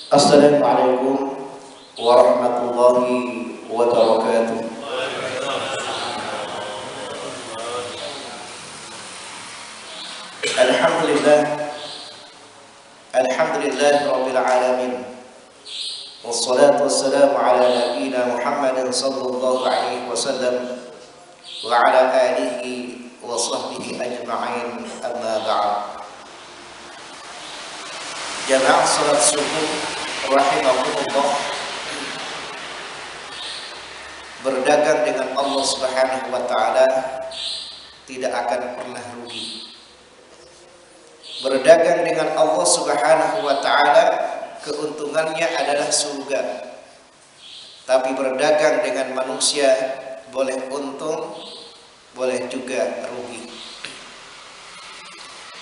Assalamualaikum warahmatullahi wabarakatuh. Alhamdulillah, alhamdulillah rabbil alamin. Wassalatu wassalamu ala nabiyyina Muhammadin sallallahu alaihi wasallam wa ala alihi wa sahbihi ajma'in, amma ba'd. Jamaah salat subuh rahimahumullah, berdagang dengan Allah Subhanahu wa taala tidak akan pernah rugi. Berdagang dengan Allah Subhanahu wa taala keuntungannya adalah surga. Tapi berdagang dengan manusia boleh untung, boleh juga rugi.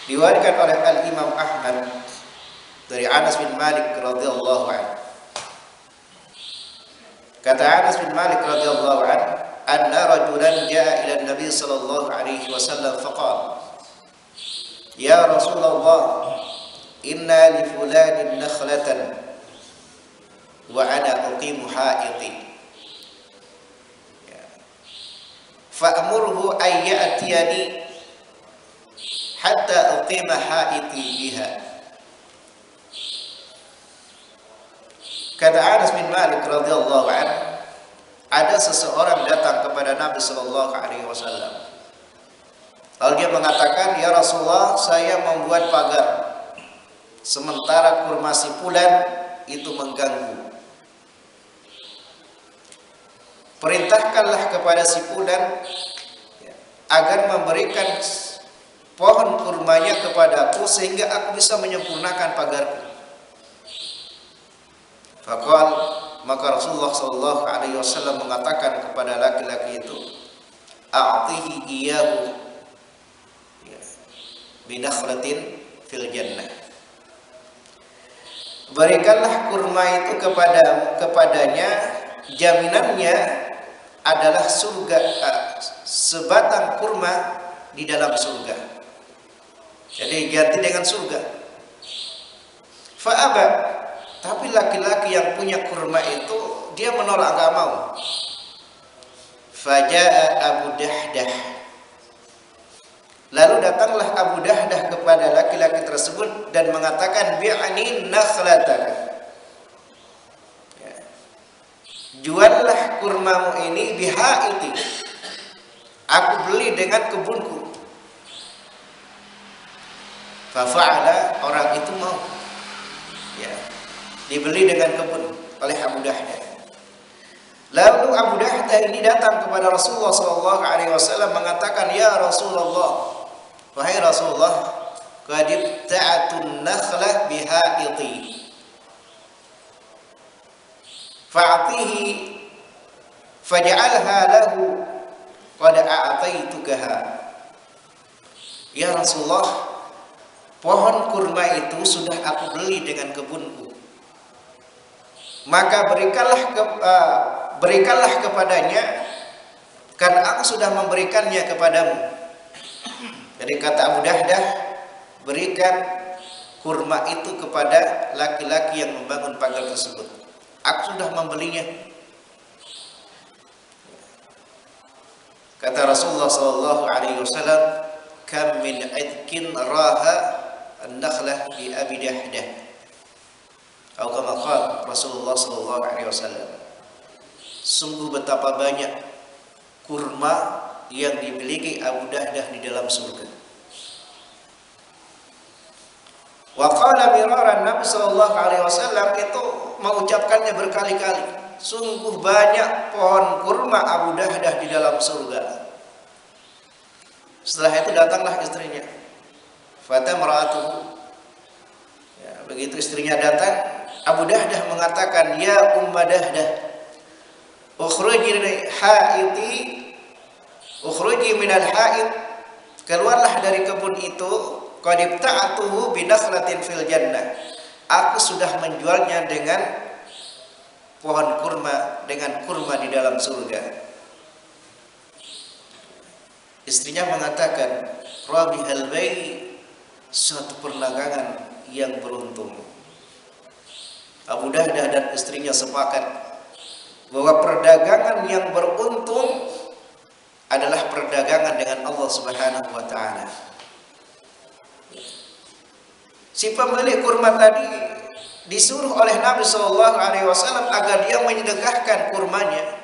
Diriwayatkan oleh Al-Imam Ahmad dari Anas bin Malik radhiyallahu anhu. Kata Anas bin Malik radhiyallahu anhu, "Anna rajulan jaa ila Nabi sallallahu alaihi wasallam faqala, ya Rasulullah, inna li fulanin nakhlatan wa ana uqimu haiti. Fa'murhu ay ya'tiyani hatta uqima haiti biha." Kata Anas bin Malik radhiyallahu anhu, ada seseorang datang kepada Nabi sallallahu alaihi wasallam. Lalu dia mengatakan, "Ya Rasulullah, saya membuat pagar, sementara kurma si fulan itu mengganggu. Perintahkanlah kepada si fulan agar memberikan pohon kurmanya kepadaku sehingga aku bisa menyempurnakan pagarku." Faqal, maka Rasulullah sallallahu alaihi wasallam mengatakan kepada laki-laki itu, "A'tihi iyyahu binakhlatin fil jannah." Berikanlah kurma itu kepadanya, jaminannya adalah surga, sebatang kurma di dalam surga. Jadi ganti dengan surga. Fa'aba, tapi laki-laki yang punya kurma itu dia menolak, enggak mau. Faja'a Abu Dahdah, lalu datanglah Abu Dahdah kepada laki-laki tersebut dan mengatakan, "Bi'ani nakhlataka." Juallah kurmamu ini bihaiti, aku beli dengan kebunku. Fafa'ala, orang itu mau, dibeli dengan kebun oleh Abu Dahdah. Lalu Abu Dahdah ini datang kepada Rasulullah sallallahu alaihi wasallam mengatakan, "Ya Rasulullah, wahai Rasulullah, qad ibta'atun nakhlah bihaiti. Fa'atihi faj'alha lahu qad a'taitukaha." Ya Rasulullah, pohon kurma itu sudah aku beli dengan kebunku, maka berikanlah kepadanya, karena aku sudah memberikannya kepadamu. Jadi kata Abu Dahdah, berikan kurma itu kepada laki-laki yang membangun pagar tersebut, aku sudah membelinya. Kata Rasulullah sallallahu alaihi wasallam, "Kam min idkin raha an-nakhlah bi Abi Dahdah." Atau kama qala Rasulullah sallallahu alaihi wasallam, sungguh betapa banyak kurma yang dimiliki Abu Dahdah di dalam surga. Wa qala miraran, Nabi sallallahu alaihi wasallam itu mengucapkannya berkali-kali, sungguh banyak pohon kurma Abu Dahdah di dalam surga. Setelah itu datanglah istrinya, fatamra'atuhu. Begitu istrinya datang, Abu Dahdah mengatakan, "Ya Umma Dahdah, ukhruji haiti, ukhruji minal hait, keluarlah dari kebun itu, qad ibta'atuhu binakhlatin fil jannah, aku sudah menjualnya dengan pohon kurma, dengan kurma di dalam surga." Istrinya mengatakan, "Rabihal bai', suatu perdagangan yang beruntung." Abu Dahdah dan istrinya sepakat bahwa perdagangan yang beruntung adalah perdagangan dengan Allah Subhanahu wa taala. Si pemilik kurma tadi disuruh oleh Nabi Shallallahu alaihi wasallam agar dia menyedekahkan kurmanya.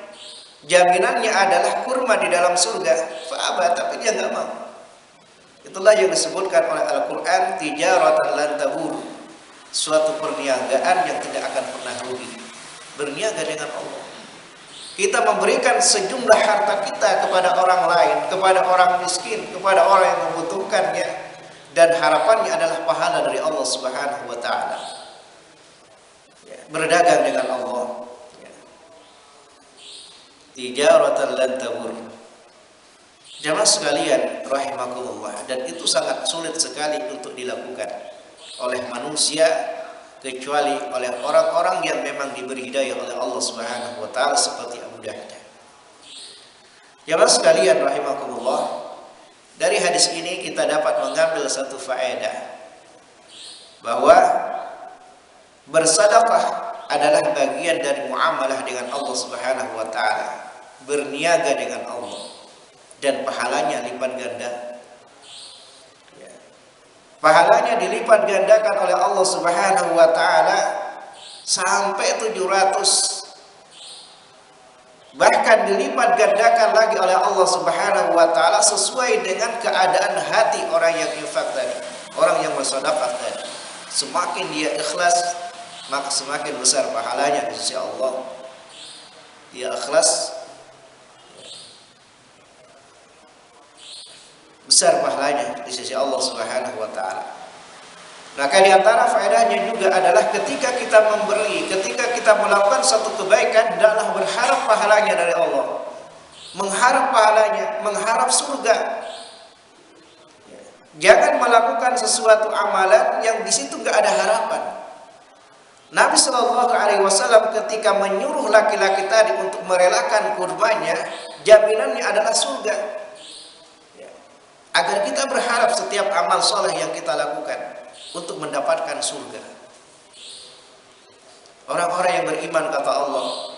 Jaminannya adalah kurma di dalam surga. Fa'aba, tapi dia enggak mau. Itulah yang disebutkan oleh Al-Qur'an tijaratan lan tabur. Suatu perniagaan yang tidak akan pernah rugi. Berniaga dengan Allah. Kita memberikan sejumlah harta kita kepada orang lain, kepada orang miskin, kepada orang yang membutuhkannya, dan harapannya adalah pahala dari Allah Subhanahu wa taala. Ya, berdagang dengan Allah. Ya. Tijaratan lan tabur. Jamaah sekalian rahimakumullah, dan itu sangat sulit sekali untuk dilakukan oleh manusia kecuali oleh orang-orang yang memang diberi hidayah oleh Allah Subhanahu wa taala seperti Abu Dahdah. Jamaah sekalian rahimakumullah, dari hadis ini kita dapat mengambil satu faedah bahwa bersedekah adalah bagian dari muamalah dengan Allah Subhanahu wa taala, berniaga dengan Allah, dan pahalanya lipat ganda. Ya. Pahalanya dilipat gandakan oleh Allah Subhanahu wa taala sampai 700, bahkan dilipat gandakan lagi oleh Allah Subhanahu wa taala sesuai dengan keadaan hati orang yang infak tadi, orang yang bersedekah tadi. Semakin dia ikhlas, maka semakin besar pahalanya di sisi Allah. Dia ikhlas, besar pahalanya di sisi Allah Subhanahu wa taala. Maka di antara faedahnya juga adalah ketika kita memberi, ketika kita melakukan satu kebaikan, adalah berharap pahalanya dari Allah, mengharap pahalanya, mengharap surga. Jangan melakukan sesuatu amalan yang di situ nggak ada harapan. Nabi Shallallahu alaihi wasallam ketika menyuruh laki-laki tadi untuk merelakan kurbannya, jaminannya adalah surga. Agar kita berharap setiap amal soleh yang kita lakukan untuk mendapatkan surga. Orang-orang yang beriman, kata Allah,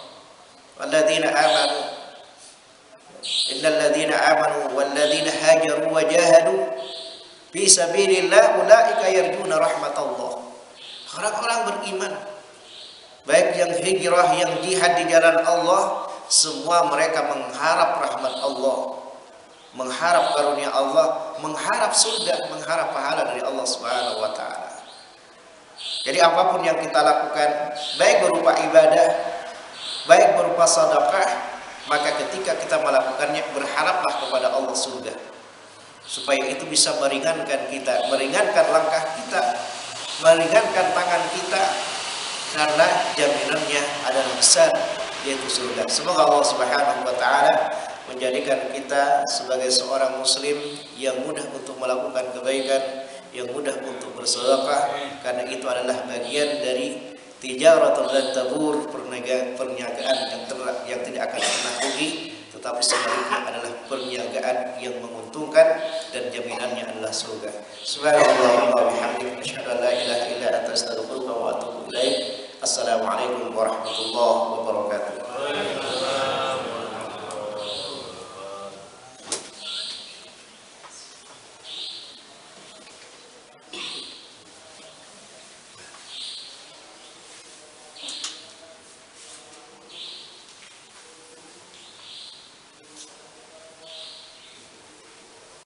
walladzina amanu, innal ladzina amanu walladzina hajaru wa jahadu fi sabilillah ulaika yarjuna rahmatallah. Orang-orang beriman, baik yang hijrah, yang jihad di jalan Allah, semua mereka mengharap rahmat Allah, mengharap karunia Allah, mengharap surga, mengharap pahala dari Allah Subhanahu wa taala. Jadi apapun yang kita lakukan, baik berupa ibadah, baik berupa sedekah, maka ketika kita melakukannya, berharaplah kepada Allah surga, supaya itu bisa meringankan kita, meringankan langkah kita, meringankan tangan kita, karena jaminannya adalah besar, yaitu surga. Semoga Allah Subhanahu wa taala menjadikan kita sebagai seorang muslim yang mudah untuk melakukan kebaikan, yang mudah untuk bersedekah, karena itu adalah bagian dari tijaratul lan tabur, perniagaan yang tidak akan pernah rugi, tetapi sebaliknya adalah perniagaan yang menguntungkan dan jaminannya adalah surga. Subhanallah.